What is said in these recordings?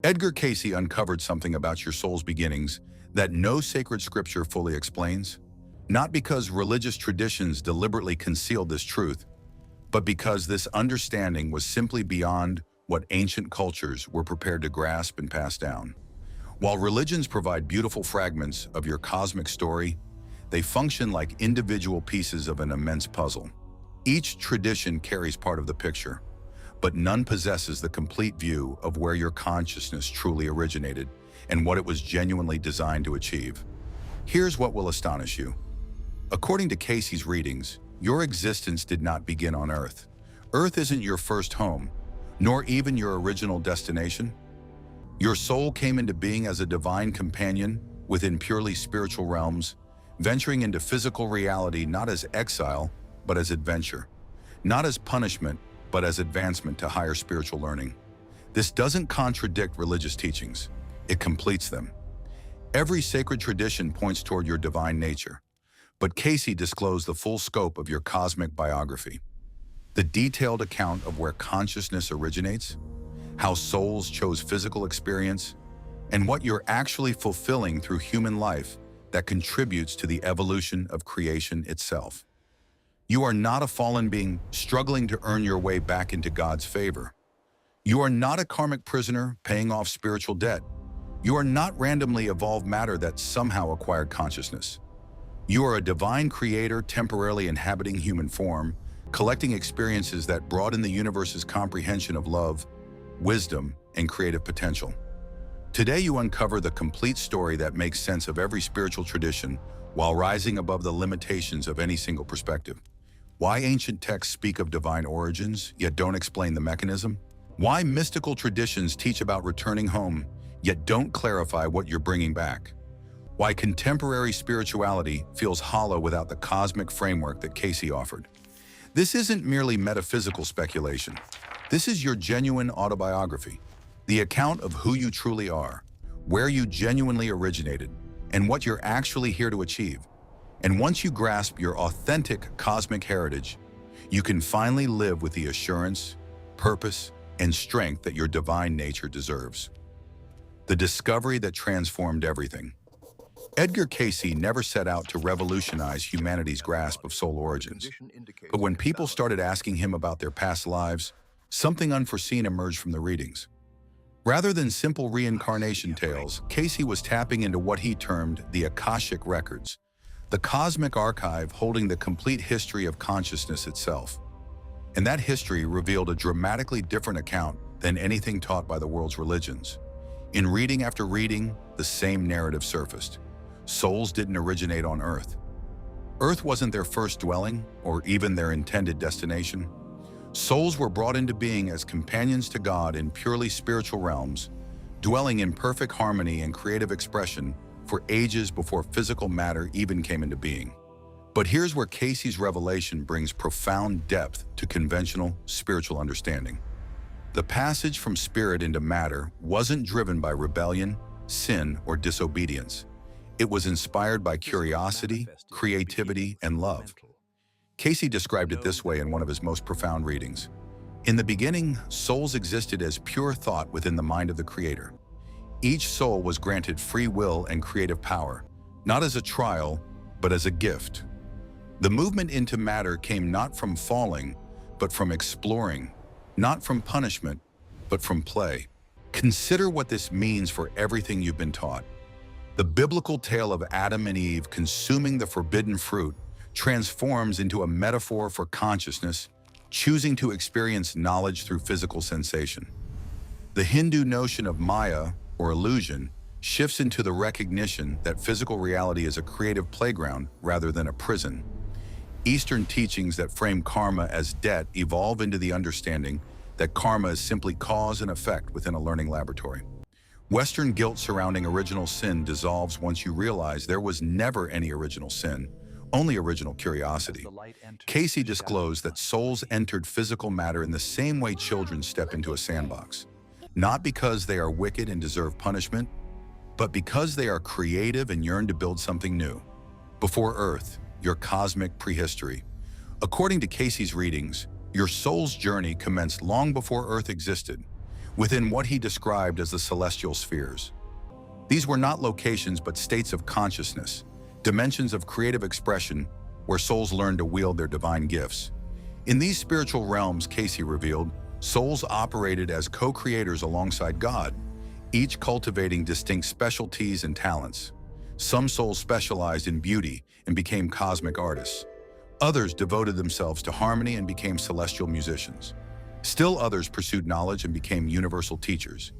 Edgar Cayce uncovered something about your soul's beginnings that no sacred scripture fully explains, not because religious traditions deliberately concealed this truth, but because this understanding was simply beyond what ancient cultures were prepared to grasp and pass down. While religions provide beautiful fragments of your cosmic story, they function like individual pieces of an immense puzzle. Each tradition carries part of the picture, but none possesses the complete view of where your consciousness truly originated and what it was genuinely designed to achieve. Here's what will astonish you. According to Cayce's readings, your existence did not begin on Earth. Earth isn't your first home, nor even your original destination. Your soul came into being as a divine companion within purely spiritual realms, venturing into physical reality not as exile, but as adventure, not as punishment, but as advancement to higher spiritual learning. This doesn't contradict religious teachings, it completes them. Every sacred tradition points toward your divine nature, but Cayce disclosed the full scope of your cosmic biography. The detailed account of where consciousness originates, how souls chose physical experience, and what you're actually fulfilling through human life that contributes to the evolution of creation itself. You are not a fallen being struggling to earn your way back into God's favor. You are not a karmic prisoner paying off spiritual debt. You are not randomly evolved matter that somehow acquired consciousness. You are a divine creator temporarily inhabiting human form, collecting experiences that broaden the universe's comprehension of love, wisdom, and creative potential. Today you uncover the complete story that makes sense of every spiritual tradition while rising above the limitations of any single perspective. Why ancient texts speak of divine origins, yet don't explain the mechanism? Why mystical traditions teach about returning home, yet don't clarify what you're bringing back? Why contemporary spirituality feels hollow without the cosmic framework that Cayce offered? This isn't merely metaphysical speculation. This is your genuine autobiography, the account of who you truly are, where you genuinely originated, and what you're actually here to achieve. And once you grasp your authentic cosmic heritage, you can finally live with the assurance, purpose, and strength that your divine nature deserves. The discovery that transformed everything. Edgar Cayce never set out to revolutionize humanity's grasp of soul origins. But when people started asking him about their past lives, something unforeseen emerged from the readings. Rather than simple reincarnation tales, Cayce was tapping into what he termed the Akashic records, the cosmic archive holding the complete history of consciousness itself. And that history revealed a dramatically different account than anything taught by the world's religions. In reading after reading, the same narrative surfaced. Souls didn't originate on Earth. Earth wasn't their first dwelling or even their intended destination. Souls were brought into being as companions to God in purely spiritual realms, dwelling in perfect harmony and creative expression for ages before physical matter even came into being. But here's where Cayce's revelation brings profound depth to conventional spiritual understanding. The passage from spirit into matter wasn't driven by rebellion, sin, or disobedience. It was inspired by curiosity, creativity, and love. Cayce described it this way in one of his most profound readings. In the beginning, souls existed as pure thought within the mind of the Creator. Each soul was granted free will and creative power, not as a trial, but as a gift. The movement into matter came not from falling, but from exploring, not from punishment, but from play. Consider what this means for everything you've been taught. The biblical tale of Adam and Eve consuming the forbidden fruit transforms into a metaphor for consciousness, choosing to experience knowledge through physical sensation. The Hindu notion of Maya, or illusion, shifts into the recognition that physical reality is a creative playground rather than a prison. Eastern teachings that frame karma as debt evolve into the understanding that karma is simply cause and effect within a learning laboratory. Western guilt surrounding original sin dissolves once you realize there was never any original sin, only original curiosity. Cayce disclosed that souls entered physical matter in the same way children step into a sandbox. Not because they are wicked and deserve punishment, but because they are creative and yearn to build something new. Before Earth, your cosmic prehistory. According to Cayce's readings, your soul's journey commenced long before Earth existed, within what he described as the celestial spheres. These were not locations but states of consciousness, dimensions of creative expression where souls learned to wield their divine gifts. In these spiritual realms, Cayce revealed, souls operated as co-creators alongside God, each cultivating distinct specialties and talents. Some souls specialized in beauty and became cosmic artists. Others devoted themselves to harmony and became celestial musicians. Still others pursued knowledge and became universal teachers.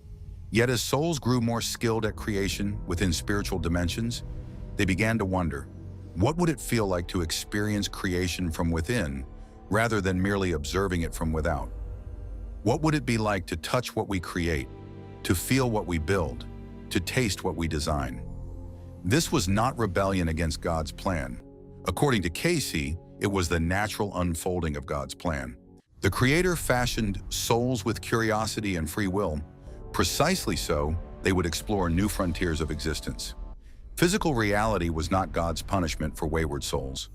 Yet as souls grew more skilled at creation within spiritual dimensions, they began to wonder, what would it feel like to experience creation from within rather than merely observing it from without? What would it be like to touch what we create, to feel what we build, to taste what we design? This was not rebellion against God's plan. According to Cayce, it was the natural unfolding of God's plan. The Creator fashioned souls with curiosity and free will. Precisely so, they would explore new frontiers of existence. Physical reality was not God's punishment for wayward souls.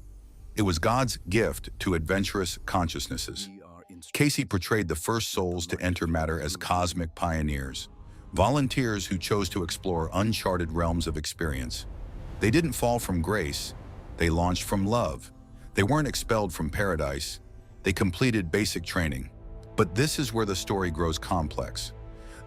It was God's gift to adventurous consciousnesses. Cayce portrayed the first souls to enter matter as cosmic pioneers, volunteers who chose to explore uncharted realms of experience. They didn't fall from grace, they launched from love. They weren't expelled from paradise, they completed basic training. But this is where the story grows complex.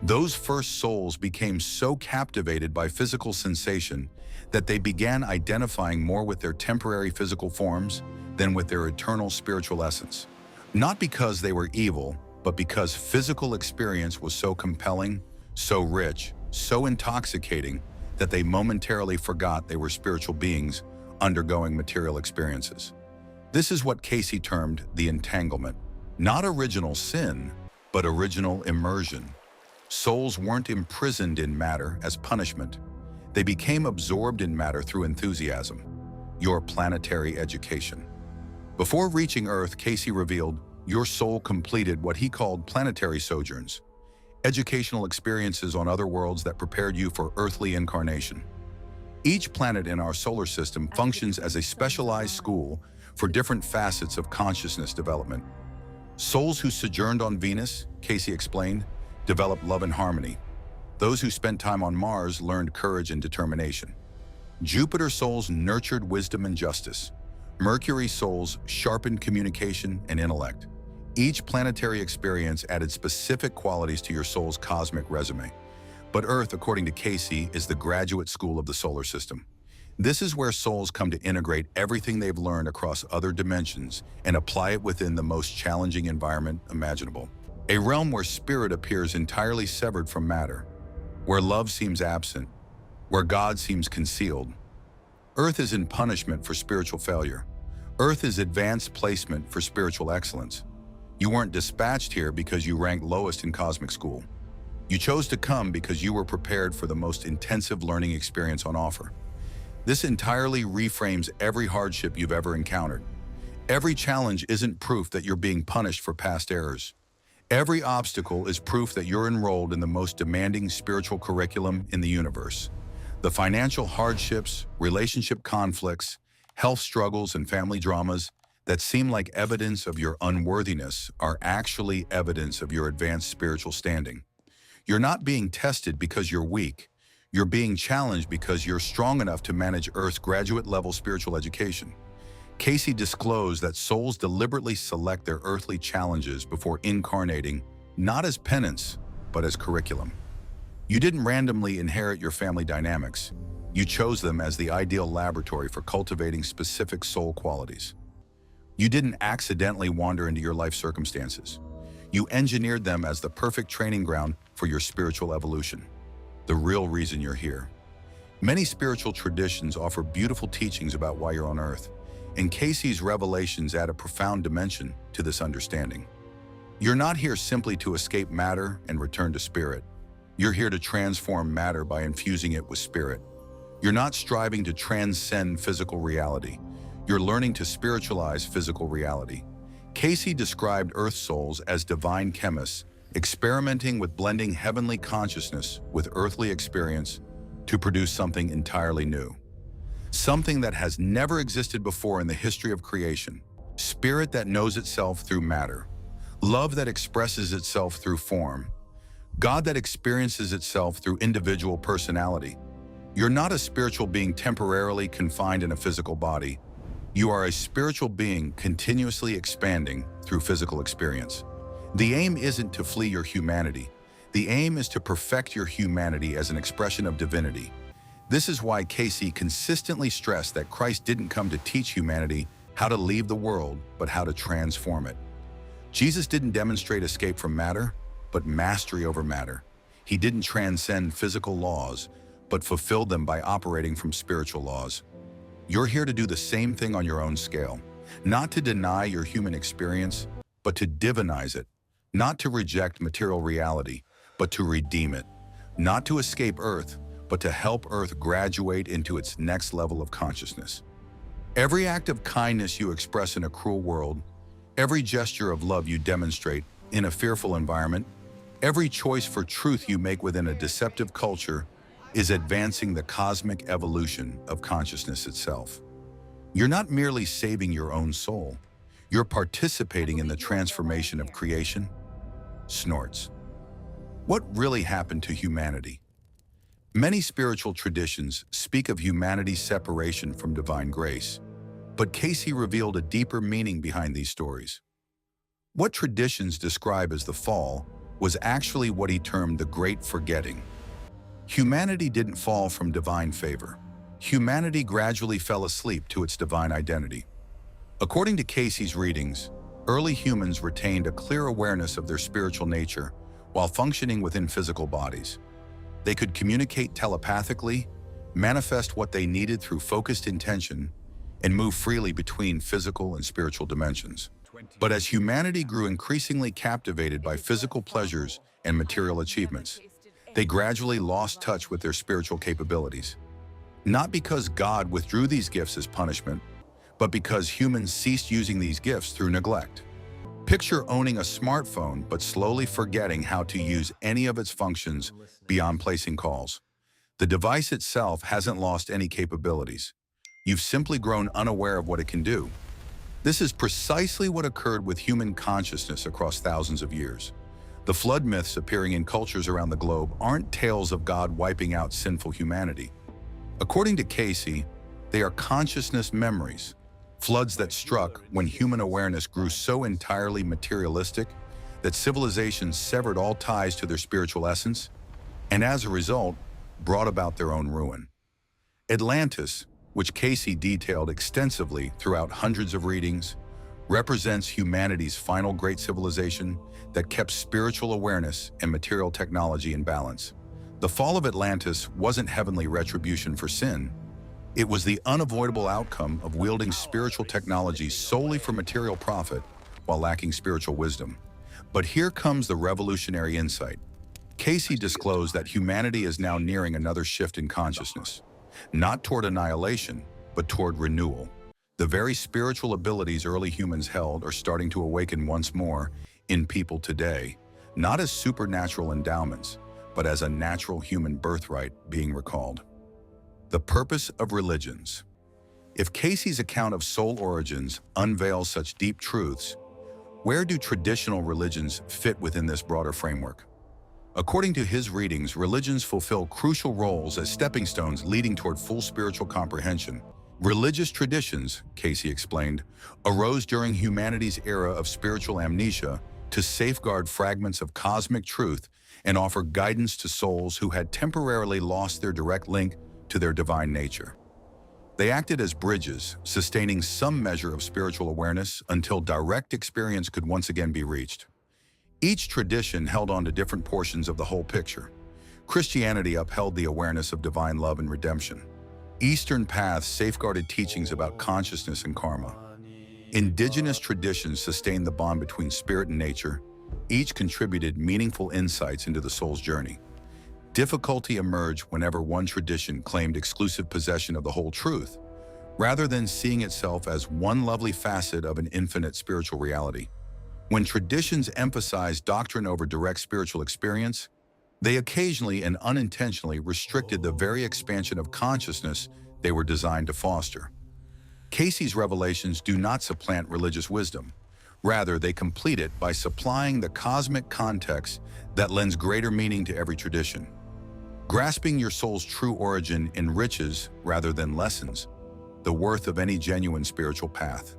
Those first souls became so captivated by physical sensation that they began identifying more with their temporary physical forms than with their eternal spiritual essence. Not because they were evil, but because physical experience was so compelling, so rich, so intoxicating that they momentarily forgot they were spiritual beings undergoing material experiences. This is what Cayce termed the entanglement. Not original sin, but original immersion. Souls weren't imprisoned in matter as punishment. They became absorbed in matter through enthusiasm, your planetary education. Before reaching Earth, Cayce revealed, your soul completed what he called planetary sojourns, educational experiences on other worlds that prepared you for earthly incarnation. Each planet in our solar system functions as a specialized school for different facets of consciousness development. Souls who sojourned on Venus, Cayce explained, developed love and harmony. Those who spent time on Mars learned courage and determination. Jupiter souls nurtured wisdom and justice. Mercury souls sharpened communication and intellect. Each planetary experience added specific qualities to your soul's cosmic resume. But Earth, according to Cayce, is the graduate school of the solar system. This is where souls come to integrate everything they've learned across other dimensions and apply it within the most challenging environment imaginable. A realm where spirit appears entirely severed from matter, where love seems absent, where God seems concealed. Earth is in punishment for spiritual failure. Earth is advanced placement for spiritual excellence. You weren't dispatched here because you ranked lowest in cosmic school. You chose to come because you were prepared for the most intensive learning experience on offer. This entirely reframes every hardship you've ever encountered. Every challenge isn't proof that you're being punished for past errors. Every obstacle is proof that you're enrolled in the most demanding spiritual curriculum in the universe. The financial hardships, relationship conflicts, health struggles, and family dramas that seem like evidence of your unworthiness are actually evidence of your advanced spiritual standing. You're not being tested because you're weak. You're being challenged because you're strong enough to manage Earth's graduate-level spiritual education. Cayce disclosed that souls deliberately select their earthly challenges before incarnating, not as penance, but as curriculum. You didn't randomly inherit your family dynamics. You chose them as the ideal laboratory for cultivating specific soul qualities. You didn't accidentally wander into your life circumstances. You engineered them as the perfect training ground for your spiritual evolution, the real reason you're here. Many spiritual traditions offer beautiful teachings about why you're on Earth, and Cayce's revelations add a profound dimension to this understanding. You're not here simply to escape matter and return to spirit. You're here to transform matter by infusing it with spirit. You're not striving to transcend physical reality. You're learning to spiritualize physical reality. Cayce described Earth souls as divine chemists, experimenting with blending heavenly consciousness with earthly experience to produce something entirely new. Something that has never existed before in the history of creation. Spirit that knows itself through matter. Love that expresses itself through form. God that experiences itself through individual personality. You're not a spiritual being temporarily confined in a physical body. You are a spiritual being continuously expanding through physical experience. The aim isn't to flee your humanity. The aim is to perfect your humanity as an expression of divinity. This is why Cayce consistently stressed that Christ didn't come to teach humanity how to leave the world, but how to transform it. Jesus didn't demonstrate escape from matter, but mastery over matter. He didn't transcend physical laws, but fulfilled them by operating from spiritual laws. You're here to do the same thing on your own scale, not to deny your human experience, but to divinize it, not to reject material reality, but to redeem it, not to escape Earth, but to help Earth graduate into its next level of consciousness. Every act of kindness you express in a cruel world, every gesture of love you demonstrate in a fearful environment, every choice for truth you make within a deceptive culture is advancing the cosmic evolution of consciousness itself. You're not merely saving your own soul, you're participating in the transformation of creation. Snorts. What really happened to humanity? Many spiritual traditions speak of humanity's separation from divine grace, but Cayce revealed a deeper meaning behind these stories. What traditions describe as the fall was actually what he termed the Great Forgetting. Humanity didn't fall from divine favor. Humanity gradually fell asleep to its divine identity. According to Cayce's readings, early humans retained a clear awareness of their spiritual nature while functioning within physical bodies. They could communicate telepathically, manifest what they needed through focused intention, and move freely between physical and spiritual dimensions. But as humanity grew increasingly captivated by physical pleasures and material achievements, they gradually lost touch with their spiritual capabilities. Not because God withdrew these gifts as punishment, but because humans ceased using these gifts through neglect. Picture owning a smartphone but slowly forgetting how to use any of its functions beyond placing calls. The device itself hasn't lost any capabilities. You've simply grown unaware of what it can do. This is precisely what occurred with human consciousness across thousands of years. The flood myths appearing in cultures around the globe aren't tales of God wiping out sinful humanity. According to Cayce, they are consciousness memories, floods that struck when human awareness grew so entirely materialistic that civilizations severed all ties to their spiritual essence, and as a result, brought about their own ruin. Atlantis, which Cayce detailed extensively throughout hundreds of readings, represents humanity's final great civilization that kept spiritual awareness and material technology in balance. The fall of Atlantis wasn't heavenly retribution for sin. It was the unavoidable outcome of wielding spiritual technology solely for material profit while lacking spiritual wisdom. But here comes the revolutionary insight. Cayce disclosed that humanity is now nearing another shift in consciousness, not toward annihilation, but toward renewal. The very spiritual abilities early humans held are starting to awaken once more in people today, not as supernatural endowments, but as a natural human birthright being recalled. The purpose of religions. If Cayce's account of soul origins unveils such deep truths, where do traditional religions fit within this broader framework? According to his readings, religions fulfill crucial roles as stepping stones leading toward full spiritual comprehension. Religious traditions, Cayce explained, arose during humanity's era of spiritual amnesia to safeguard fragments of cosmic truth and offer guidance to souls who had temporarily lost their direct link to their divine nature. They acted as bridges, sustaining some measure of spiritual awareness until direct experience could once again be reached. Each tradition held on to different portions of the whole picture. Christianity upheld the awareness of divine love and redemption. Eastern paths safeguarded teachings about consciousness and karma. Indigenous traditions sustained the bond between spirit and nature. Each contributed meaningful insights into the soul's journey. Difficulty emerged whenever one tradition claimed exclusive possession of the whole truth, rather than seeing itself as one lovely facet of an infinite spiritual reality. When traditions emphasized doctrine over direct spiritual experience, they occasionally and unintentionally restricted the very expansion of consciousness they were designed to foster. Cayce's revelations do not supplant religious wisdom. Rather, they complete it by supplying the cosmic context that lends greater meaning to every tradition. Grasping your soul's true origin enriches, rather than lessens, the worth of any genuine spiritual path.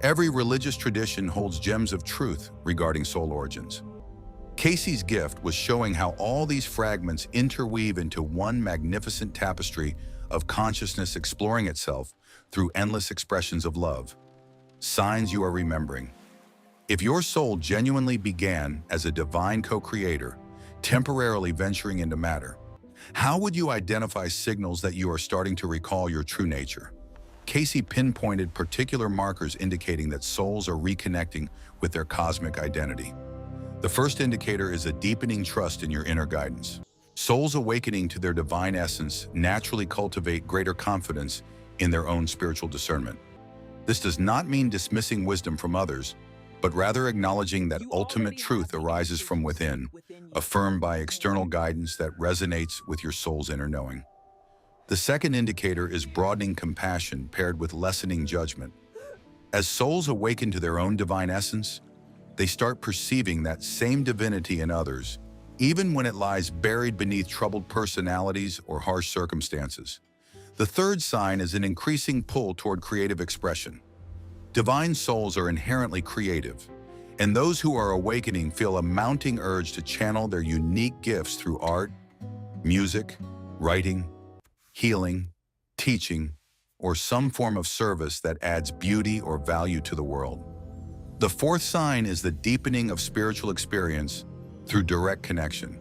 Every religious tradition holds gems of truth regarding soul origins. Cayce's gift was showing how all these fragments interweave into one magnificent tapestry of consciousness exploring itself through endless expressions of love. Signs you are remembering. If your soul genuinely began as a divine co-creator, temporarily venturing into matter, how would you identify signals that you are starting to recall your true nature? Cayce pinpointed particular markers indicating that souls are reconnecting with their cosmic identity. The first indicator is a deepening trust in your inner guidance. Souls awakening to their divine essence naturally cultivate greater confidence in their own spiritual discernment. This does not mean dismissing wisdom from others, but rather acknowledging that ultimate truth arises from within, affirmed by external guidance that resonates with your soul's inner knowing. The second indicator is broadening compassion paired with lessening judgment. As souls awaken to their own divine essence, they start perceiving that same divinity in others, even when it lies buried beneath troubled personalities or harsh circumstances. The third sign is an increasing pull toward creative expression. Divine souls are inherently creative, and those who are awakening feel a mounting urge to channel their unique gifts through art, music, writing, healing, teaching, or some form of service that adds beauty or value to the world. The fourth sign is the deepening of spiritual experience through direct connection.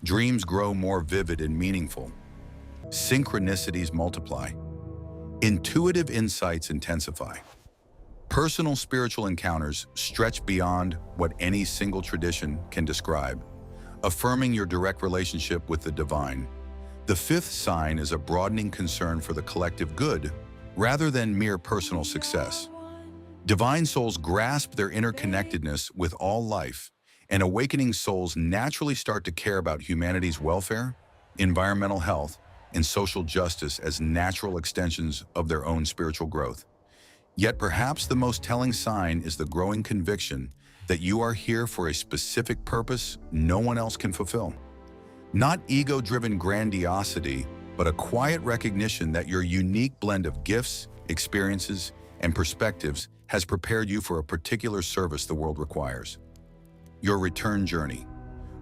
Dreams grow more vivid and meaningful. Synchronicities multiply. Intuitive insights intensify. Personal spiritual encounters stretch beyond what any single tradition can describe, affirming your direct relationship with the divine. The fifth sign is a broadening concern for the collective good, rather than mere personal success. Divine souls grasp their interconnectedness with all life, and awakening souls naturally start to care about humanity's welfare, environmental health, and social justice as natural extensions of their own spiritual growth. Yet perhaps the most telling sign is the growing conviction that you are here for a specific purpose no one else can fulfill. Not ego-driven grandiosity, but a quiet recognition that your unique blend of gifts, experiences, and perspectives has prepared you for a particular service the world requires. Your return journey.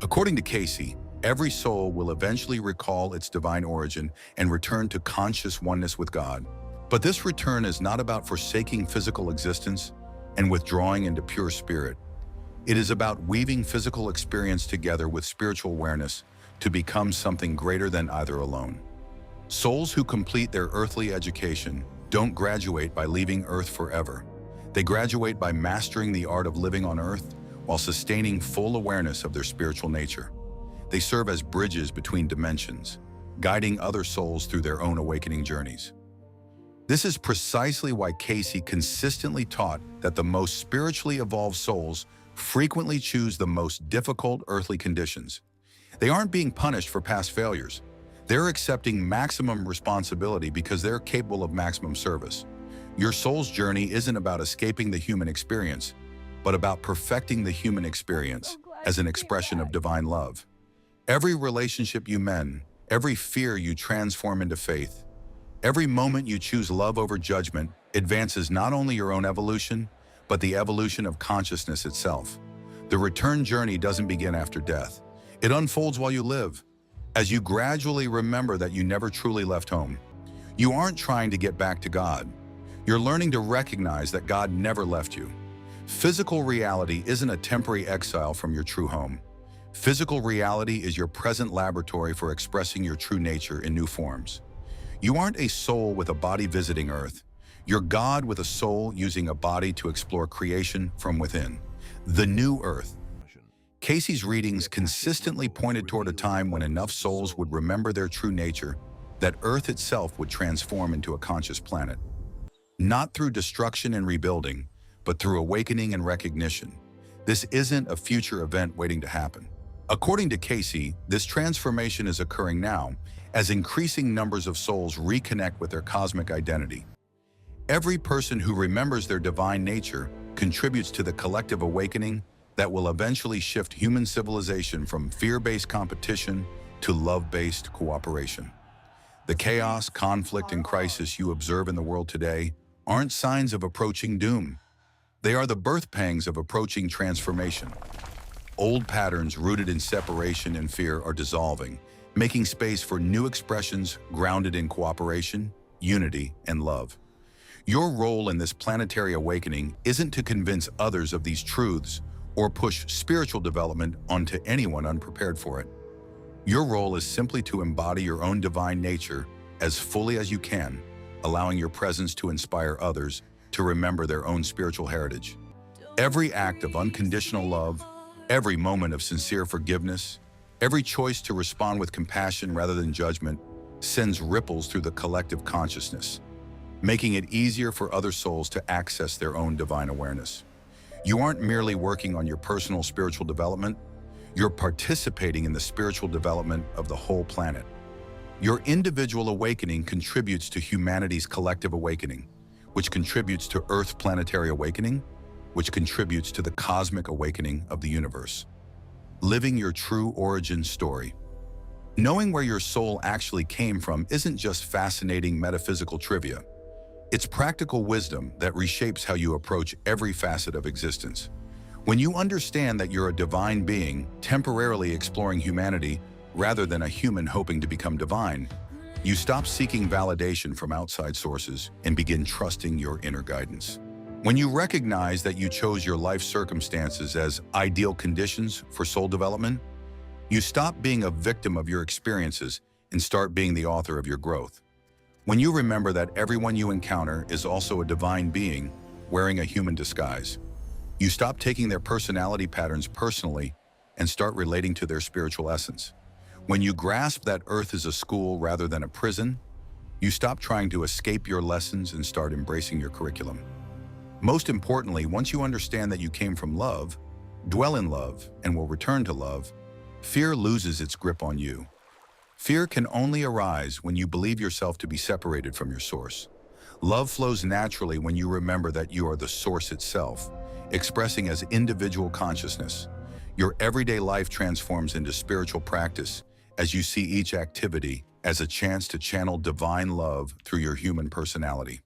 According to Cayce, every soul will eventually recall its divine origin and return to conscious oneness with God. But this return is not about forsaking physical existence and withdrawing into pure spirit. It is about weaving physical experience together with spiritual awareness to become something greater than either alone. Souls who complete their earthly education don't graduate by leaving Earth forever. They graduate by mastering the art of living on Earth while sustaining full awareness of their spiritual nature. They serve as bridges between dimensions, guiding other souls through their own awakening journeys. This is precisely why Cayce consistently taught that the most spiritually evolved souls frequently choose the most difficult earthly conditions. They aren't being punished for past failures. They're accepting maximum responsibility because they're capable of maximum service. Your soul's journey isn't about escaping the human experience, but about perfecting the human experience as an expression of divine love. Every relationship you mend, every fear you transform into faith, every moment you choose love over judgment advances not only your own evolution, but the evolution of consciousness itself. The return journey doesn't begin after death. It unfolds while you live, as you gradually remember that you never truly left home. You aren't trying to get back to God. You're learning to recognize that God never left you. Physical reality isn't a temporary exile from your true home. Physical reality is your present laboratory for expressing your true nature in new forms. You aren't a soul with a body visiting Earth. You're God with a soul using a body to explore creation from within. The new Earth. Cayce's readings consistently pointed toward a time when enough souls would remember their true nature, that Earth itself would transform into a conscious planet. Not through destruction and rebuilding, but through awakening and recognition. This isn't a future event waiting to happen. According to Cayce, this transformation is occurring now as increasing numbers of souls reconnect with their cosmic identity. Every person who remembers their divine nature contributes to the collective awakening that will eventually shift human civilization from fear-based competition to love-based cooperation. The chaos, conflict, and crisis you observe in the world today aren't signs of approaching doom. They are the birth pangs of approaching transformation. Old patterns rooted in separation and fear are dissolving, making space for new expressions grounded in cooperation, unity, and love. Your role in this planetary awakening isn't to convince others of these truths or push spiritual development onto anyone unprepared for it. Your role is simply to embody your own divine nature as fully as you can, allowing your presence to inspire others to remember their own spiritual heritage. Every act of unconditional love, every moment of sincere forgiveness, every choice to respond with compassion rather than judgment sends ripples through the collective consciousness, making it easier for other souls to access their own divine awareness. You aren't merely working on your personal spiritual development, you're participating in the spiritual development of the whole planet. Your individual awakening contributes to humanity's collective awakening, which contributes to Earth's planetary awakening, which contributes to the cosmic awakening of the universe. Living your true origin story. Knowing where your soul actually came from isn't just fascinating metaphysical trivia. It's practical wisdom that reshapes how you approach every facet of existence. When you understand that you're a divine being temporarily exploring humanity rather than a human hoping to become divine, you stop seeking validation from outside sources and begin trusting your inner guidance. When you recognize that you chose your life circumstances as ideal conditions for soul development, you stop being a victim of your experiences and start being the author of your growth. When you remember that everyone you encounter is also a divine being wearing a human disguise, you stop taking their personality patterns personally and start relating to their spiritual essence. When you grasp that Earth is a school rather than a prison, you stop trying to escape your lessons and start embracing your curriculum. Most importantly, once you understand that you came from love, dwell in love, and will return to love, fear loses its grip on you. Fear can only arise when you believe yourself to be separated from your source. Love flows naturally when you remember that you are the source itself, expressing as individual consciousness. Your everyday life transforms into spiritual practice as you see each activity as a chance to channel divine love through your human personality.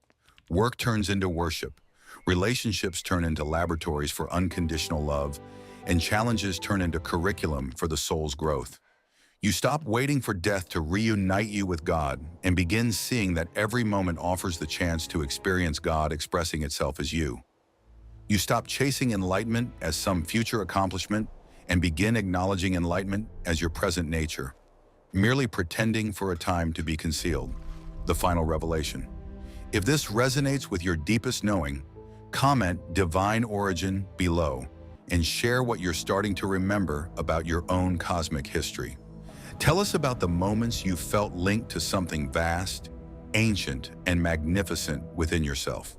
Work turns into worship, relationships turn into laboratories for unconditional love, and challenges turn into curriculum for the soul's growth. You stop waiting for death to reunite you with God and begin seeing that every moment offers the chance to experience God expressing itself as you. You stop chasing enlightenment as some future accomplishment and begin acknowledging enlightenment as your present nature, merely pretending for a time to be concealed, the final revelation. If this resonates with your deepest knowing, comment "Divine Origin" below and share what you're starting to remember about your own cosmic history. Tell us about the moments you felt linked to something vast, ancient, and magnificent within yourself.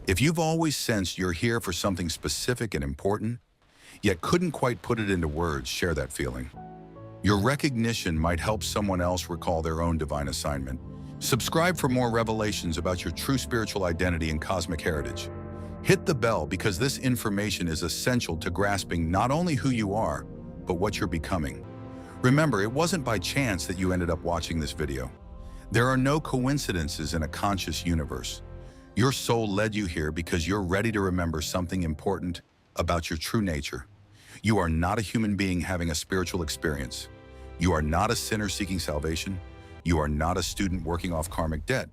If you've always sensed you're here for something specific and important, yet couldn't quite put it into words, share that feeling. Your recognition might help someone else recall their own divine assignment. Subscribe for more revelations about your true spiritual identity and cosmic heritage. Hit the bell because this information is essential to grasping not only who you are, but what you're becoming. Remember, it wasn't by chance that you ended up watching this video. There are no coincidences in a conscious universe. Your soul led you here because you're ready to remember something important about your true nature. You are not a human being having a spiritual experience. You are not a sinner seeking salvation. You are not a student working off karmic debt.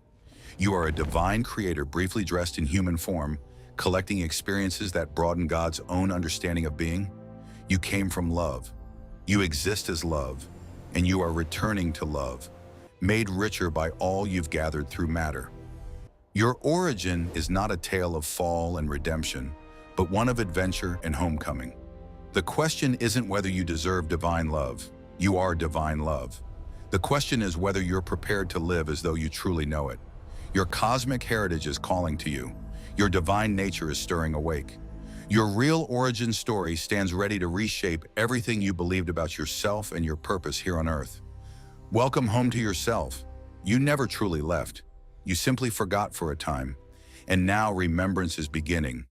You are a divine creator briefly dressed in human form, collecting experiences that broaden God's own understanding of being. You came from love. You exist as love, and you are returning to love, made richer by all you've gathered through matter. Your origin is not a tale of fall and redemption, but one of adventure and homecoming. The question isn't whether you deserve divine love. You are divine love. The question is whether you're prepared to live as though you truly know it. Your cosmic heritage is calling to you. Your divine nature is stirring awake. Your real origin story stands ready to reshape everything you believed about yourself and your purpose here on Earth. Welcome home to yourself. You never truly left. You simply forgot for a time. And now remembrance is beginning.